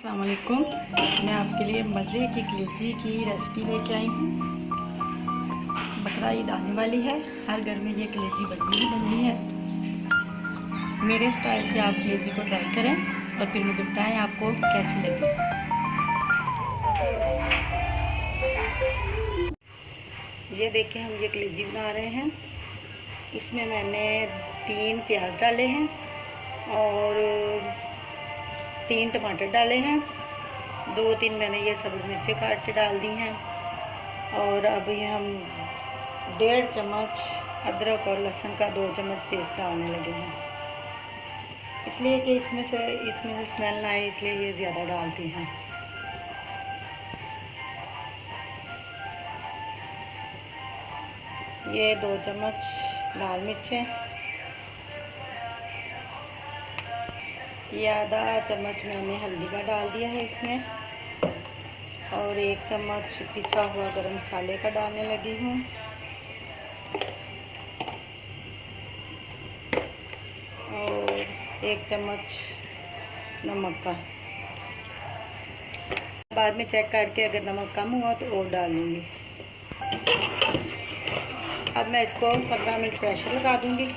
अस्सलाम वालेकुम। मैं आपके लिए मज़े की कलेजी की रेसिपी लेके आई हूँ। बकरा ईद आने वाली है, हर घर में ये कलेजी बननी ही बननी है। मेरे स्टाइल से आप कलेजी को ट्राई करें और फिर मुझे बताएं आपको कैसी लगी। ये देखें, हम ये कलेजी बना रहे हैं। इसमें मैंने 3 प्याज डाले हैं और 3 टमाटर डाले हैं। 2-3 मैंने ये सब्ज़ मिर्चें काट के डाल दी हैं। और अब ये हम 1.5 चम्मच अदरक और लहसुन का 2 चम्मच पेस्ट डालने लगे हैं, इसलिए कि इसमें से स्मेल ना आए, इसलिए ये ज़्यादा डालते हैं। ये 2 चम्मच लाल मिर्चें, ये आधा चम्मच मैंने हल्दी का डाल दिया है इसमें, और 1 चम्मच पिसा हुआ गरम मसाले का डालने लगी हूँ। और 1 चम्मच नमक का। बाद में चेक करके अगर नमक कम हुआ तो और डाल लूँगी। अब मैं इसको 15 मिनट प्रेशर लगा दूँगी।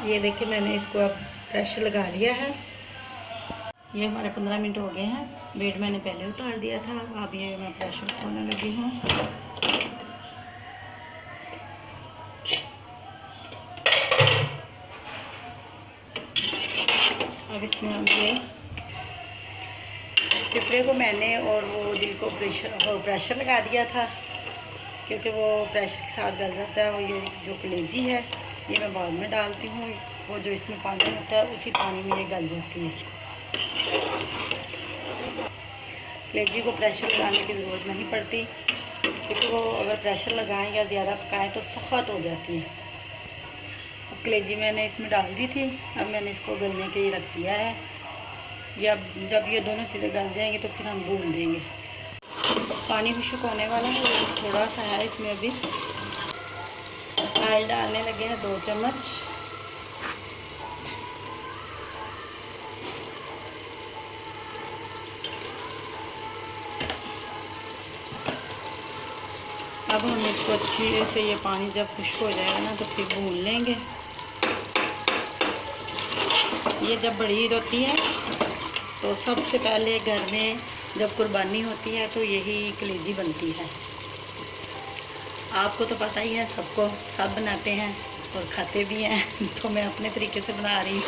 ये देखिए, मैंने इसको अब प्रेशर लगा लिया है। ये हमारे 15 मिनट हो गए हैं। वेट मैंने पहले उतार दिया था। अब ये मैं प्रेशर खोलने लगी हूँ। अब इसमें हम ये पिपरे को मैंने और वो दिल को प्रेशर लगा दिया था, क्योंकि वो प्रेशर के साथ गल जाता है। वो ये जो कलेजी है ये मैं बाद में डालती हूँ। वो जो इसमें पानी होता है उसी पानी में ये गल जाती है। कलेजी को प्रेशर लगाने की ज़रूरत नहीं पड़ती, क्योंकि वो अगर प्रेशर लगाएं या ज़्यादा पकाएं तो सख्त हो जाती है। अब कलेजी मैंने इसमें डाल दी थी। अब मैंने इसको गलने के लिए रख दिया है। या जब ये दोनों चीज़ें गल जाएंगी तो फिर हम भून देंगे। पानी भी सुखाने वाला है, थोड़ा सा है इसमें। अभी ऑयल डालने लगे हैं 2 चम्मच। अब हम इसको अच्छे से, ये पानी जब खुश्क हो जाएगा ना तो फिर भून लेंगे। ये जब बड़ी ईद होती है तो सबसे पहले घर में जब कुर्बानी होती है तो यही कलेजी बनती है। आपको तो पता ही है, सबको सब बनाते हैं और खाते भी हैं। तो मैं अपने तरीके से बना रही हूँ।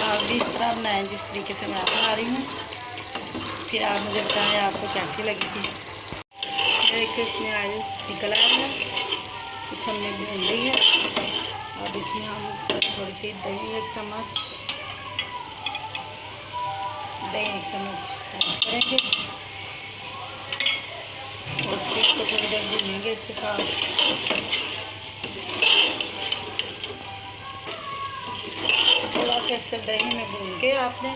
आप भी इस तरह बनाएं जिस तरीके से मैं बना रही हूँ। फिर आप मुझे बताएं आपको कैसी लगी थी। देखिए, इसमें ऑयल निकल आया है, कुछ हमने भून ली है। अब इसमें हम थोड़ी सी दही 1 चम्मच ऐड करेंगे और फिर इसको थोड़ी देर भूनेंगे इसके साथ। थोड़ा सा इससे दही में भून के आपने,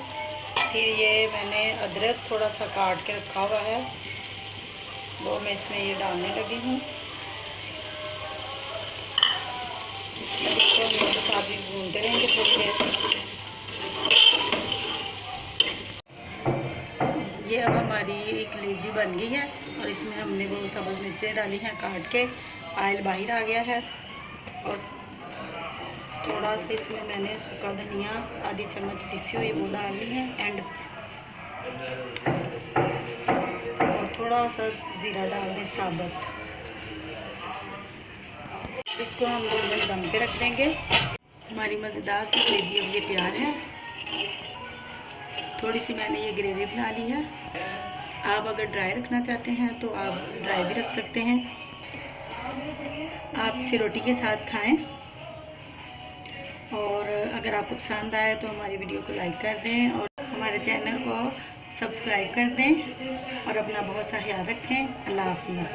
फिर ये मैंने अदरक थोड़ा सा काट के रखा हुआ है, वो मैं इसमें ये डालने लगी हूँ। इसको मेरे साथ भी भूनते रहेंगे थोड़ी देर। ये अब हमारी कलेजी बन गई है और इसमें हमने वो सब्ज़ मिर्चें डाली हैं काट के। ऑयल बाहर आ गया है और थोड़ा सा इसमें मैंने सूखा धनिया आधी चम्मच पिसी हुई वो डालनी है एंड, और थोड़ा सा ज़ीरा डाल दें साबुत। इसको हम 2 मिनट दम पे रख देंगे। हमारी मज़ेदार सी कलेजी अब ये तैयार है। थोड़ी सी मैंने ये ग्रेवी बना ली है। आप अगर ड्राई रखना चाहते हैं तो आप ड्राई भी रख सकते हैं। आप इसे रोटी के साथ खाएं। और अगर आपको पसंद आए तो हमारी वीडियो को लाइक कर दें और हमारे चैनल को सब्सक्राइब कर दें और अपना बहुत सा ख्याल रखें। अल्लाह हाफिज़।